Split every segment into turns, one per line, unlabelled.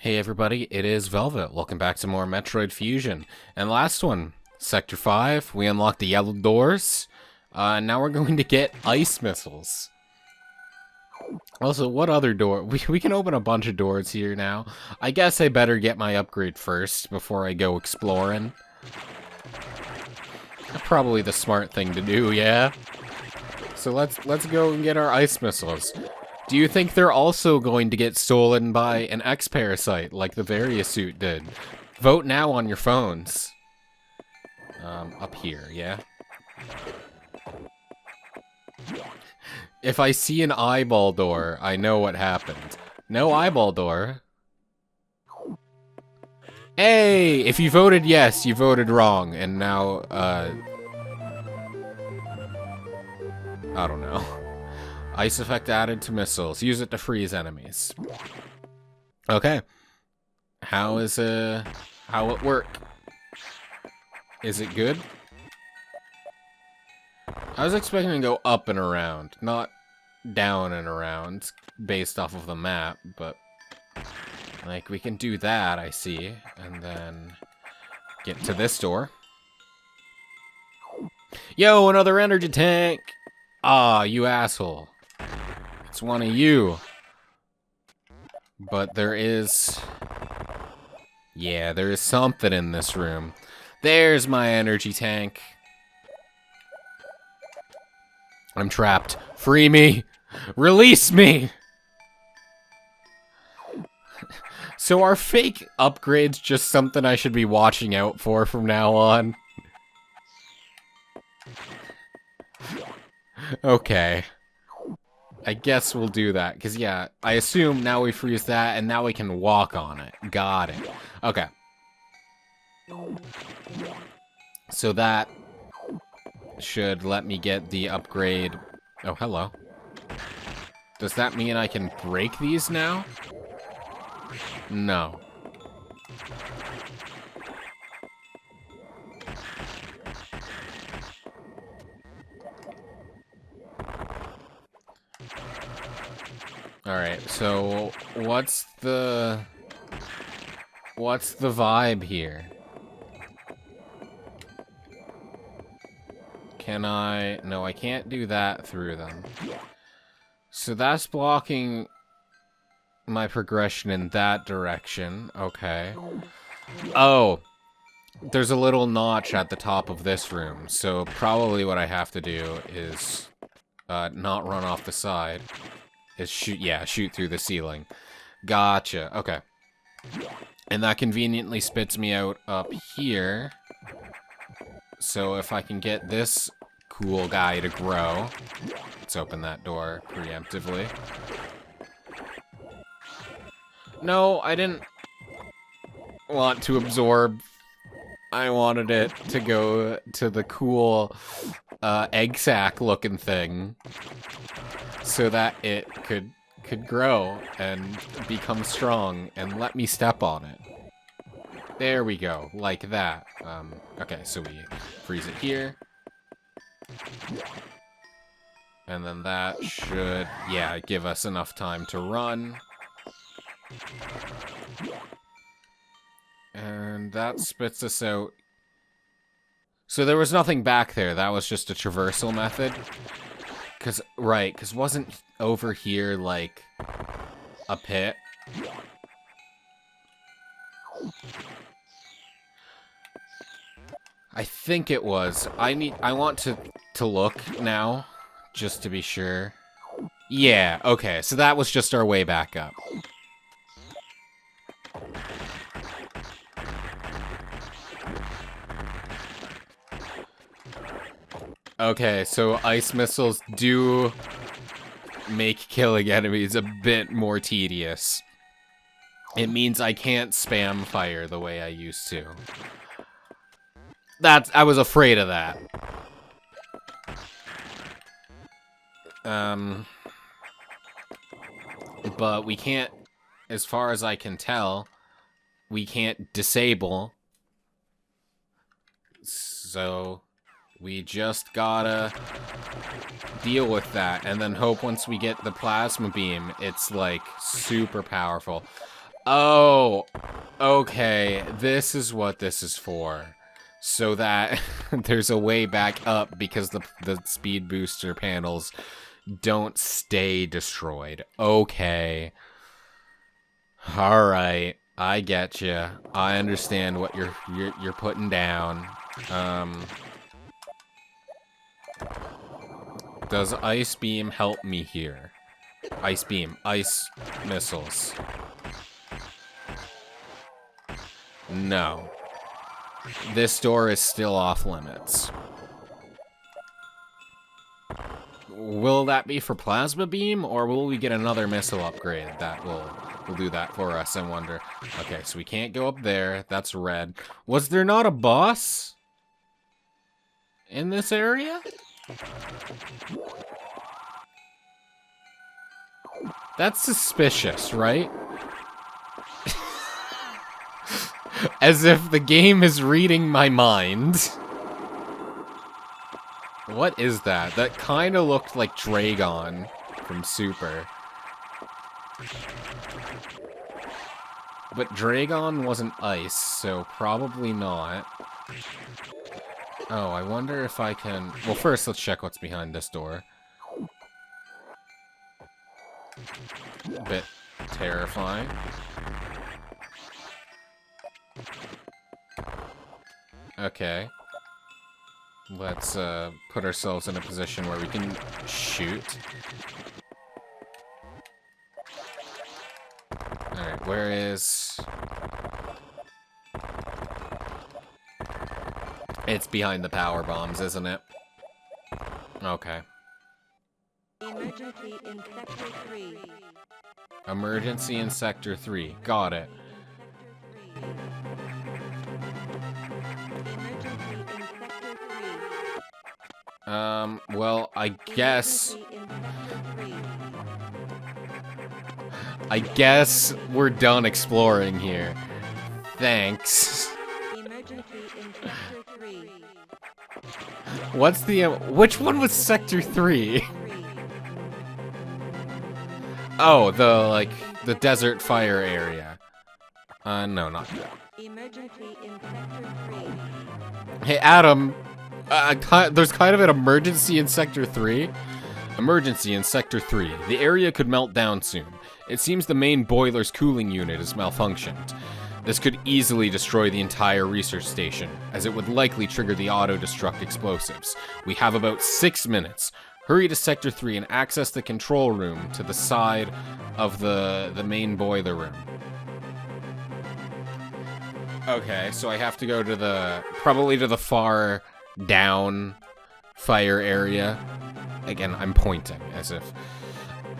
Hey everybody, it is Velvet. Welcome back to more Metroid Fusion. And last one, Sector 5, we unlocked the yellow doors. Now we're going to get ice missiles. Also, what other door? We can open a bunch of doors here now. I guess I better get my upgrade first before I go exploring. Probably the smart thing to do, yeah? So let's go and get our ice missiles. Do you think they're also going to get stolen by an X-Parasite like the Variasuit did? Vote now on your phones. Up here, yeah? If I see an eyeball door, I know what happened. No eyeball door. Hey! If you voted yes, you voted wrong, and now, I don't know. Ice effect added to missiles. Use it to freeze enemies. Okay. How it work? Is it good? I was expecting to go up and around, not down and around, based off of the map, but like we can do that, I see, and then get to this door. Yo, another energy tank! Ah, you asshole. It's one of you. But there is... yeah, there is something in this room. There's my energy tank. I'm trapped. Free me! Release me! So are fake upgrades just something I should be watching out for from now on? Okay. I guess we'll do that, because yeah, I assume now we freeze that, and now we can walk on it. Got it. Okay. So that should let me get the upgrade. Oh, hello. Does that mean I can break these now? No. Alright, so what's the vibe here? Can I... no, I can't do that through them. So that's blocking my progression in that direction. Okay. Oh, there's a little notch at the top of this room, so probably what I have to do is not run off the side. Is shoot, yeah, shoot through the ceiling. Gotcha, okay. And that conveniently spits me out up here. So if I can get this cool guy to grow... let's open that door preemptively. No, I didn't want to absorb. I wanted it to go to the cool egg sack looking thing. So that it could grow and become strong and let me step on it. There we go, like that. Okay, so we freeze it here. And then that should, yeah, give us enough time to run. And that spits us out. So there was nothing back there, that was just a traversal method. Cause, right, cause wasn't over here, like, a pit? I think it was. I want to look now, just to be sure. Yeah, okay, so that was just our way back up. Okay, so ice missiles do make killing enemies a bit more tedious. It means I can't spam fire the way I used to. I was afraid of that. But we can't, as far as I can tell, we can't disable. So we just gotta deal with that and then hope once we get the plasma beam, it's like super powerful. Oh, okay. This is what this is for. So that there's a way back up because the speed booster panels don't stay destroyed. Okay. All right. I get you. I understand what you're putting down. Does Ice Beam help me here? Ice Beam. Ice missiles. No. This door is still off limits. Will that be for Plasma Beam, or will we get another missile upgrade that will do that for us, I wonder? Okay, so we can't go up there. That's red. Was there not a boss in this area? That's suspicious, right? As if the game is reading my mind. What is that? That kind of looked like Dragon from Super. But Dragon wasn't ice, so probably not. Oh, I wonder if I can... Well, first, let's check what's behind this door. Bit terrifying. Okay. Let's put ourselves in a position where we can shoot. Alright, where is... It's behind the power bombs, isn't it? Okay.
Emergency in Sector 3.
Emergency in Sector 3. Got it.
Emergency in Sector 3.
Well, I guess...
Emergency in Sector 3.
I guess we're done exploring here. Thanks.
Emergency in Sector 3.
What's the... which one was Sector 3? Oh, the desert fire area. No, not that.
Emergency in Sector 3.
Hey, Adam, there's kind of an emergency in Sector 3. Emergency in Sector 3. The area could melt down soon. It seems the main boiler's cooling unit is malfunctioned. This could easily destroy the entire research station, as it would likely trigger the auto-destruct explosives. We have about 6 minutes. Hurry to Sector 3 and access the control room to the side of the main boiler room. Okay, so I have to go to probably to the far down fire area. Again, I'm pointing as if,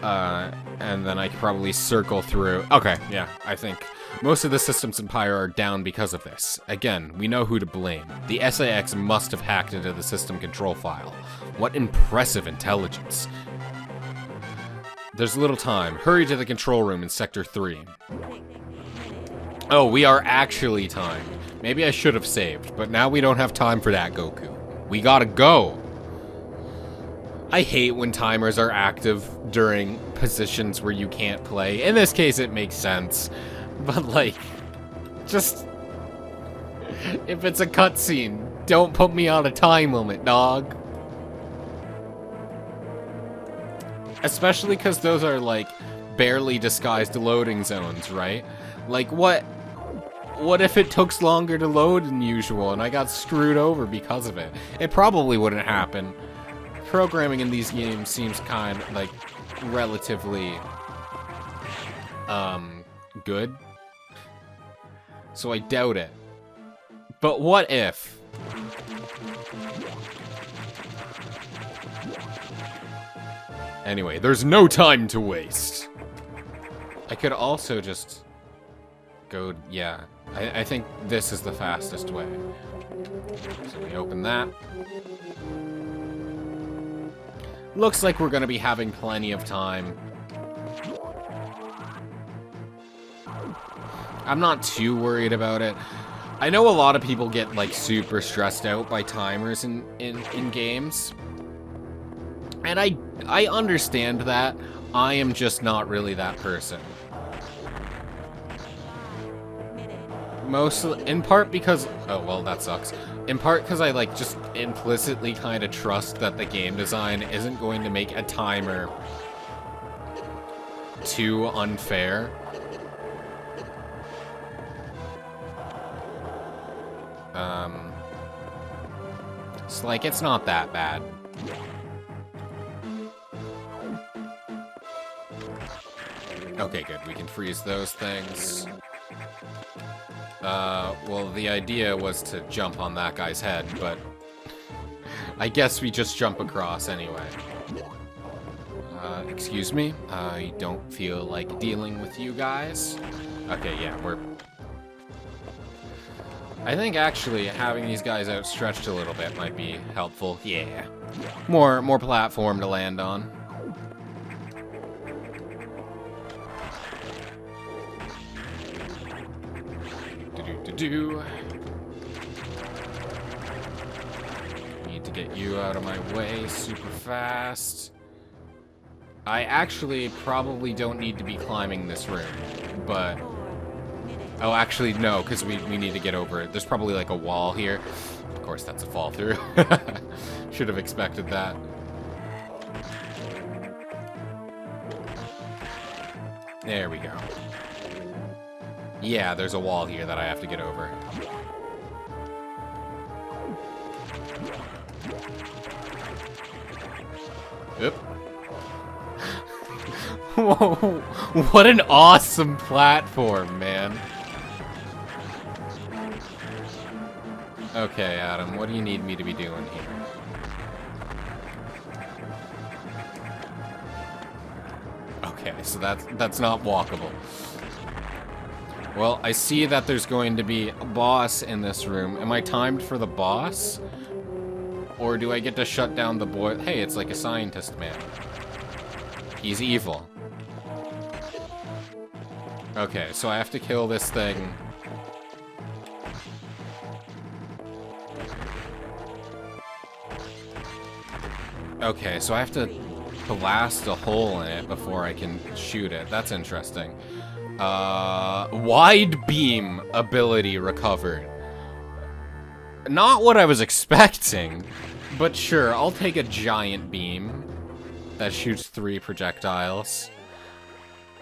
and then I could probably circle through. Okay, yeah, I think most of the systems in Pyre are down because of this. Again, we know who to blame. The SAX must have hacked into the system control file. What impressive intelligence. There's little time. Hurry to the control room in Sector 3. Oh, we are actually timed. Maybe I should have saved, but now we don't have time for that, Goku. We gotta go. I hate when timers are active during positions where you can't play. In this case, it makes sense. But, like, just... if it's a cutscene, don't put me on a time limit, dog. Especially because those are, like, barely disguised loading zones, right? Like, what if it took longer to load than usual and I got screwed over because of it? It probably wouldn't happen. Programming in these games seems kind of, like, relatively, good. So I doubt it. But what if? Anyway, there's no time to waste. I could also just go, yeah. I think this is the fastest way. So we open that. Looks like we're gonna be having plenty of time. I'm not too worried about it. I know a lot of people get, like, super stressed out by timers in games. And I understand that. I am just not really that person. Mostly, in part because, oh, well, that sucks. In part because I, like, just implicitly kind of trust that the game design isn't going to make a timer too unfair. It's like, it's not that bad. Okay, good. We can freeze those things. Well, the idea was to jump on that guy's head, but I guess we just jump across anyway. Excuse me? I don't feel like dealing with you guys. Okay, yeah, we're... I think actually having these guys outstretched a little bit might be helpful. Yeah. More platform to land on. Need to get you out of my way super fast. I actually probably don't need to be climbing this room, but... Oh, actually, no, because we need to get over it. There's probably, like, a wall here. Of course, that's a fall through. Should have expected that. There we go. Yeah, there's a wall here that I have to get over. Oop. Whoa, what an awesome platform, man. Okay, Adam, what do you need me to be doing here? Okay, so that's not walkable. Well, I see that there's going to be a boss in this room. Am I timed for the boss? Or do I get to shut down the boy? Hey, it's like a scientist man. He's evil. Okay, so I have to kill this thing. Okay, so I have to blast a hole in it before I can shoot it. That's interesting. Wide beam ability recovered. Not what I was expecting, but sure, I'll take a giant beam that shoots 3 projectiles.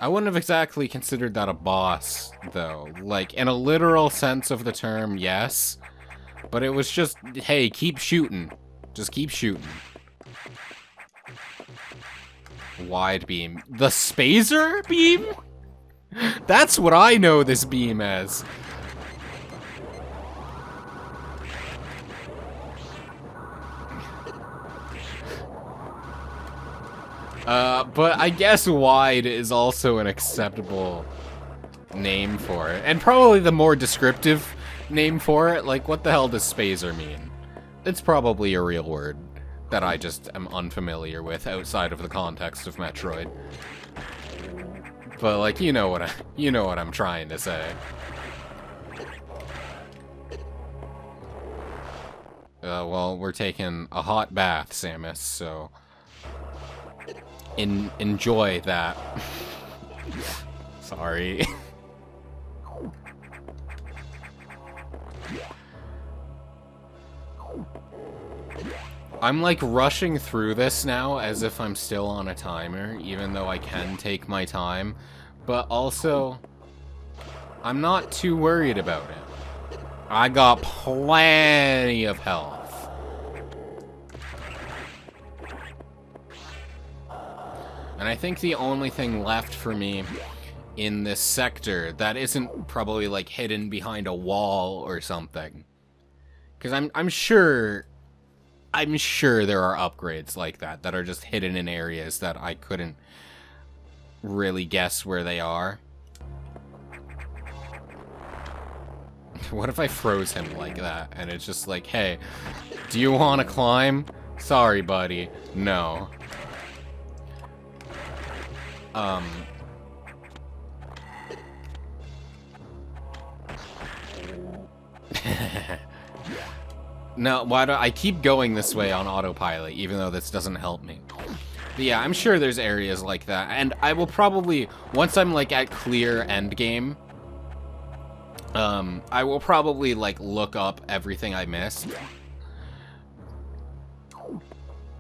I wouldn't have exactly considered that a boss, though. Like, in a literal sense of the term, yes. But it was just, hey, keep shooting. Just keep shooting. Wide beam. The spazer beam? That's what I know this beam as. But I guess wide is also an acceptable name for it. And probably the more descriptive name for it. Like, what the hell does spazer mean? It's probably a real word that I just am unfamiliar with outside of the context of Metroid. But, like, you know what I'm trying to say. Well, we're taking a hot bath, Samus, so... enjoy that. Sorry. I'm like rushing through this now as if I'm still on a timer, even though I can take my time. But also, I'm not too worried about it. I got plenty of health. And I think the only thing left for me in this sector that isn't probably like hidden behind a wall or something. Because I'm sure there are upgrades like that that are just hidden in areas that I couldn't really guess where they are. What if I froze him like that and it's just like, hey, do you want to climb? Sorry, buddy. No. No, why do I keep going this way on autopilot, even though this doesn't help me? But yeah, I'm sure there's areas like that, and I will probably, once I'm like at clear endgame, I will probably, like, look up everything I missed.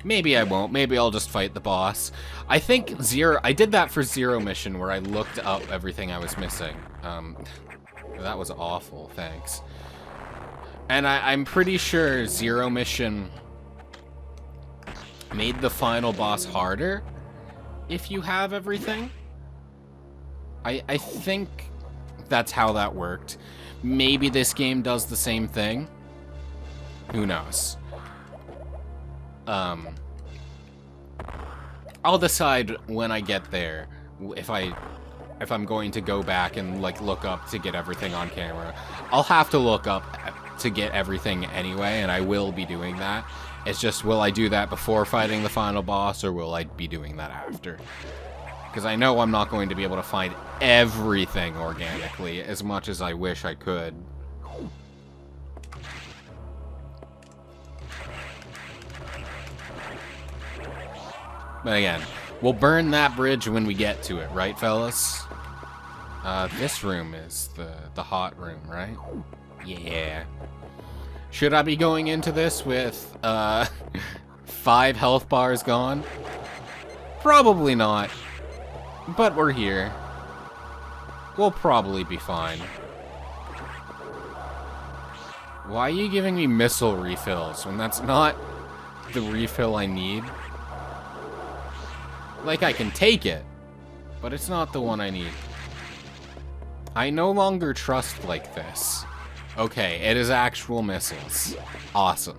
Maybe I won't. Maybe I'll just fight the boss. I think I did that for Zero Mission, where I looked up everything I was missing. That was awful, thanks. And I'm pretty sure Zero Mission made the final boss harder if you have everything. I think that's how that worked. Maybe this game does the same thing. Who knows? I'll decide when I get there if I'm going to go back and, like, look up to get everything on camera. I'll have to look up to get everything anyway, and I will be doing that. It's just, will I do that before fighting the final boss, or will I be doing that after? Because I know I'm not going to be able to find everything organically, as much as I wish I could. But again, we'll burn that bridge when we get to it, right, fellas? This room is the hot room, right? Yeah. Should I be going into this with, 5 health bars gone? Probably not. But we're here. We'll probably be fine. Why are you giving me missile refills when that's not the refill I need? Like, I can take it, but it's not the one I need. I no longer trust like this. Okay, it is actual missiles. Awesome.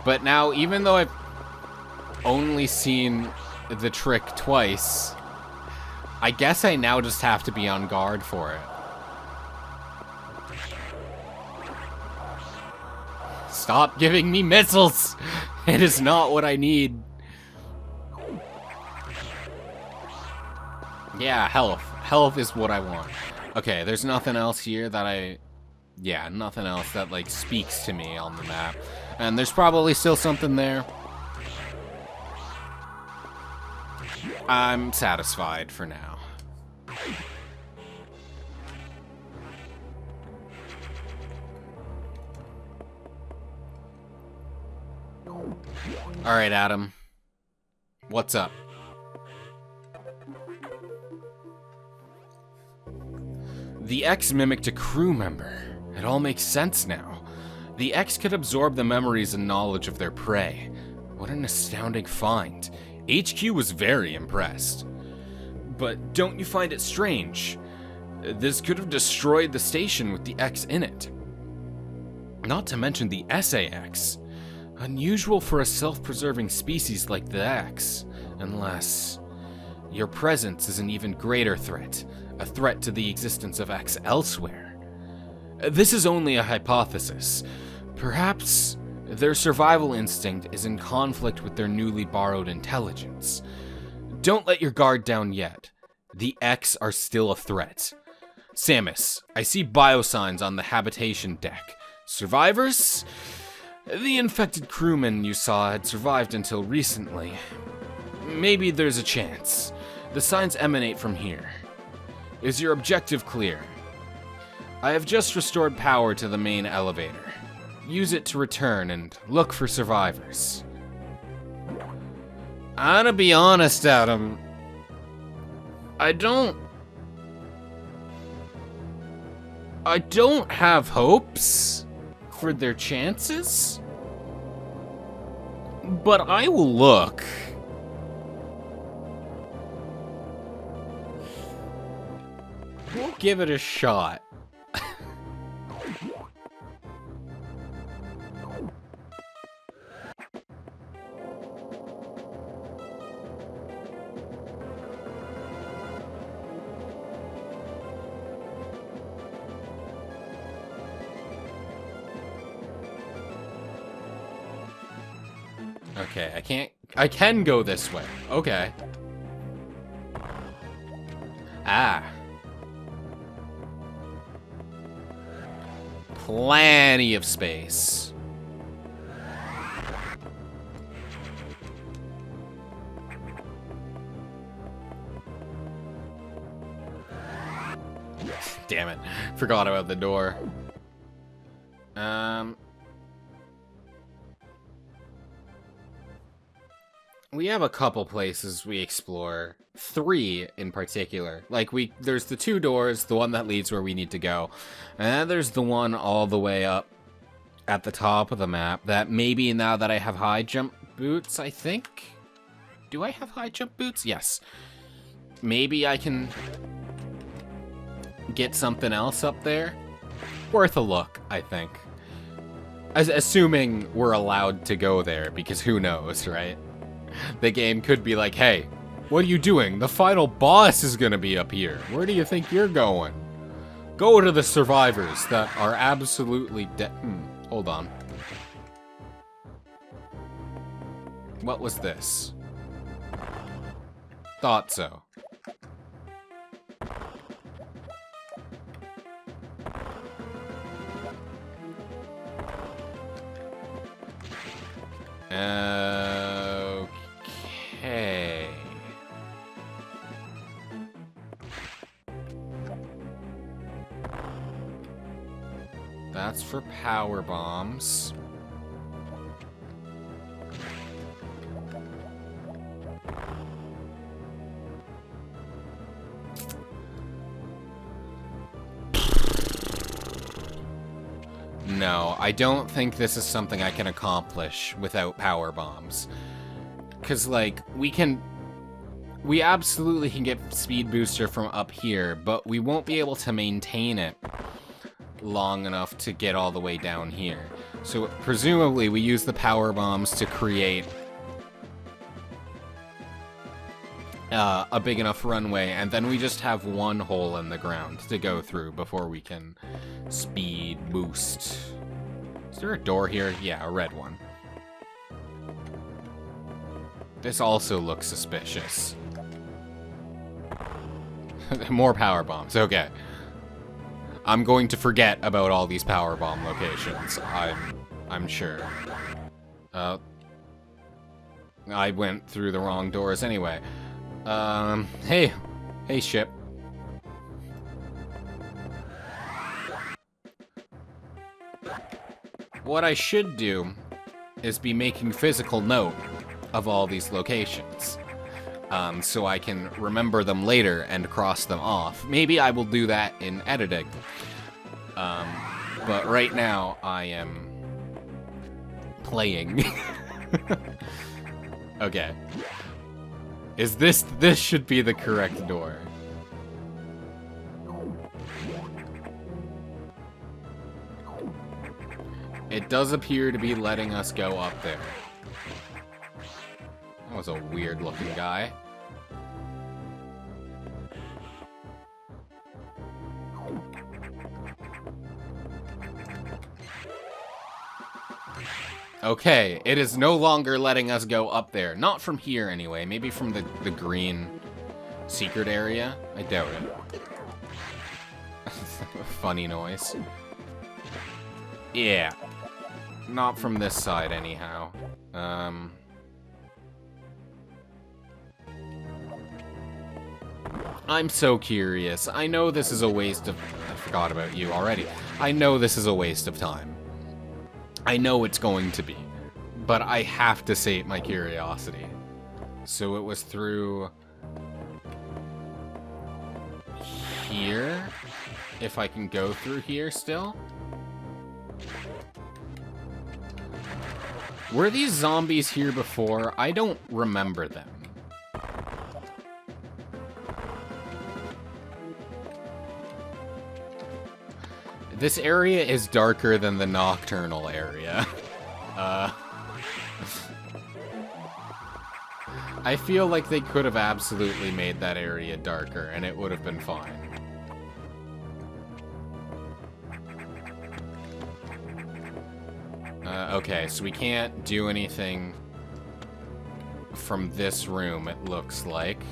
But now, even though I've only seen the trick twice, I guess I now just have to be on guard for it. Stop giving me missiles! It is not what I need. Yeah, health. Health is what I want. Okay, there's nothing else here that yeah, nothing else that, like, speaks to me on the map. And there's probably still something there. I'm satisfied for now. Alright, Adam. What's up? The X mimicked a crew member. It all makes sense now. The X could absorb the memories and knowledge of their prey. What an astounding find. HQ was very impressed. But don't you find it strange? This could have destroyed the station with the X in it. Not to mention the SAX. Unusual for a self-preserving species like the X, unless your presence is an even greater threat, a threat to the existence of X elsewhere. This is only a hypothesis. Perhaps their survival instinct is in conflict with their newly borrowed intelligence. Don't let your guard down yet. The X are still a threat. Samus, I see biosigns on the habitation deck. Survivors? The infected crewman you saw had survived until recently. Maybe there's a chance. The signs emanate from here. Is your objective clear? I have just restored power to the main elevator. Use it to return and look for survivors. I'm gonna be honest, Adam. I don't have hopes for their chances, but I will look. We'll give it a shot. Okay, I can go this way. Okay. Ah. Plenty of space. Damn it. Forgot about the door. We have a couple places we explore. 3 in particular. Like, there's the 2 doors, the one that leads where we need to go. And then there's the one all the way up at the top of the map that maybe now that I have high jump boots, I think? Do I have high jump boots? Yes. Maybe I can get something else up there. Worth a look, I think. Assuming we're allowed to go there, because who knows, right? The game could be like, hey, what are you doing? The final boss is gonna be up here. Where do you think you're going? Go to the survivors that are absolutely dead. Hold on. What was this? Thought so. Okay. That's for power bombs. No, I don't think this is something I can accomplish without power bombs. Because, like, we absolutely can get speed booster from up here, but we won't be able to maintain it long enough to get all the way down here. So, presumably, we use the power bombs to create a big enough runway, and then we just have one hole in the ground to go through before we can speed boost. Is there a door here? Yeah, a red one. This also looks suspicious. More power bombs, okay. I'm going to forget about all these power bomb locations, I'm sure. I went through the wrong doors anyway. Hey ship. What I should do is be making physical note of all these locations, so I can remember them later and cross them off. Maybe I will do that in editing. But right now I am playing. Okay. This should be the correct door. It does appear to be letting us go up there. That was a weird looking guy. Okay, it is no longer letting us go up there. Not from here, anyway. Maybe from the green secret area? I doubt it. Funny noise. Yeah. Not from this side, anyhow. I'm so curious. I know this is a waste of... I forgot about you already. I know this is a waste of time. I know it's going to be, but I have to sate my curiosity. So it was through here, if I can go through here still. Were these zombies here before? I don't remember them. This area is darker than the nocturnal area. I feel like they could have absolutely made that area darker, and it would have been fine. Okay, so we can't do anything from this room, it looks like.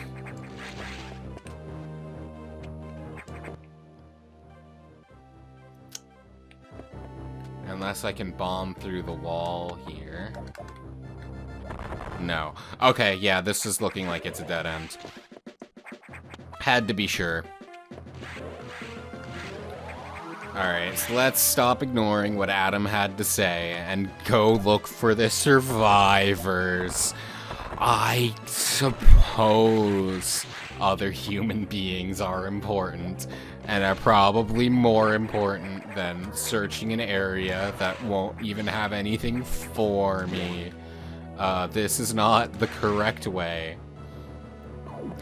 Unless I can bomb through the wall here. No. Okay, yeah, this is looking like it's a dead end. Had to be sure. Alright, so let's stop ignoring what Adam had to say and go look for the survivors. I suppose other human beings are important, and are probably more important than searching an area that won't even have anything for me. This is not the correct way.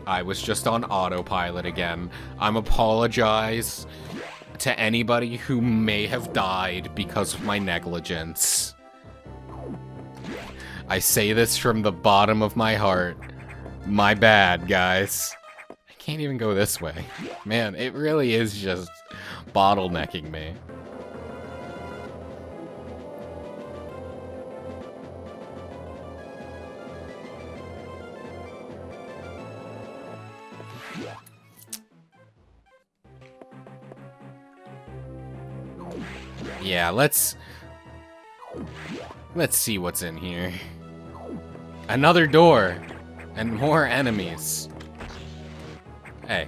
I was just on autopilot again. I'm apologize to anybody who may have died because of my negligence. I say this from the bottom of my heart. My bad, guys. I can't even go this way. Man, it really is just bottlenecking me. Yeah, let's see what's in here. Another door and more enemies. Hey,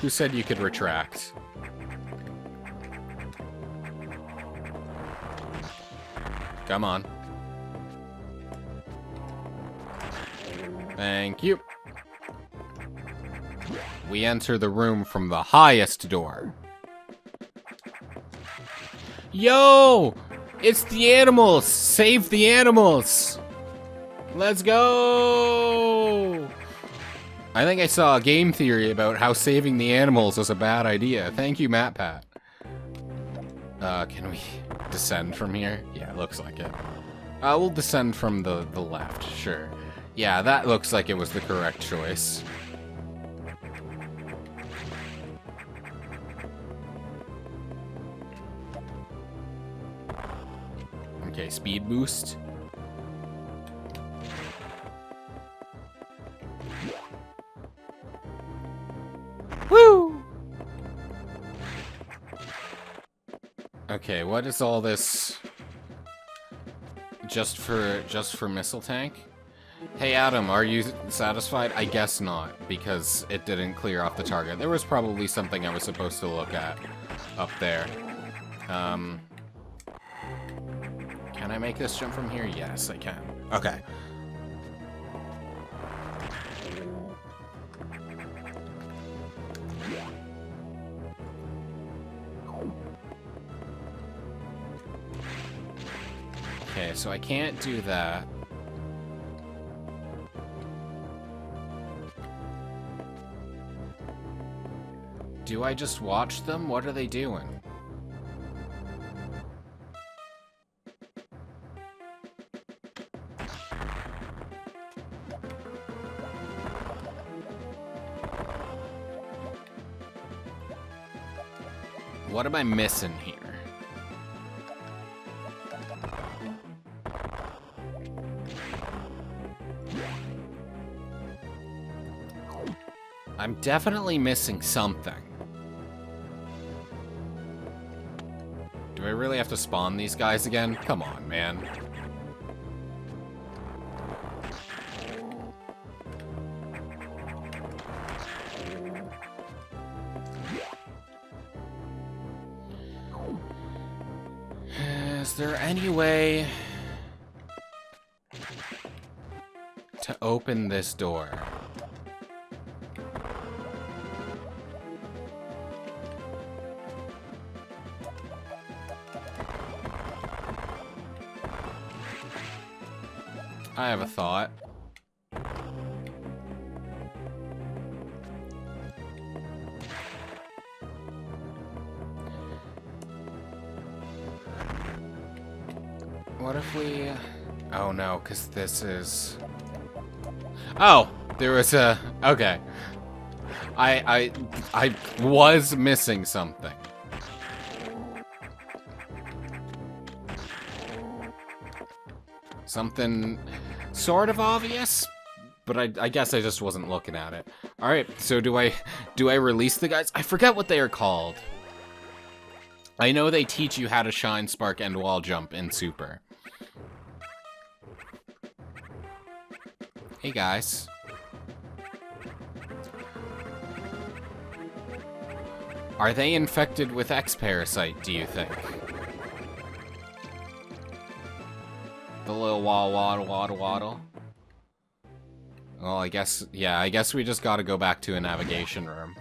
who said you could retract? Come on. Thank you. We enter the room from the highest door. Yo! It's the animals! Save the animals! Let's go! I think I saw a game theory about how saving the animals was a bad idea. Thank you, MatPat. Can we descend from here? Yeah, it looks like it. We'll descend from the left, sure. Yeah, that looks like it was the correct choice. Okay, speed boost. Woo! Okay, what is all this? Just for missile tank? Hey Adam, are you satisfied? I guess not, because it didn't clear off the target. There was probably something I was supposed to look at up there. Can I make this jump from here? Yes, I can. Okay. Okay, so I can't do that. Do I just watch them? What are they doing? What am I missing here? I'm definitely missing something. Do I really have to spawn these guys again? Come on, man. Is there any way to open this door? I have a thought. What if we... Oh no, because this is... Oh! There was a... Okay. I was missing something. Something sort of obvious, but I guess I just wasn't looking at it. All right, so do I release the guys? I forget what they are called. I know they teach you how to shine, spark, and wall jump in Super. Hey guys. Are they infected with X parasite, do you think? The little waddle. Well, I guess, yeah, I guess we just gotta go back to a navigation room.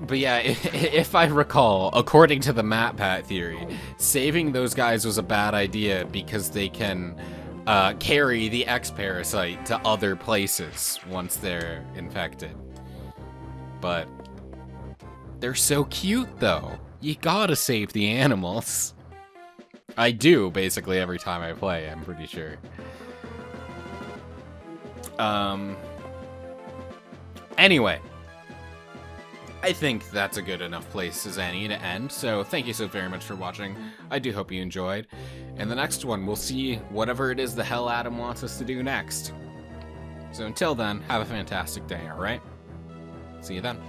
But yeah, if I recall, according to the MatPat theory, saving those guys was a bad idea because they can carry the X parasite to other places once they're infected. But they're so cute, though. You gotta save the animals. I do, basically, every time I play, I'm pretty sure. Anyway. I think that's a good enough place as any to end, so thank you so very much for watching. I do hope you enjoyed. In the next one, we'll see whatever it is the hell Adam wants us to do next. So until then, have a fantastic day, alright? See you then.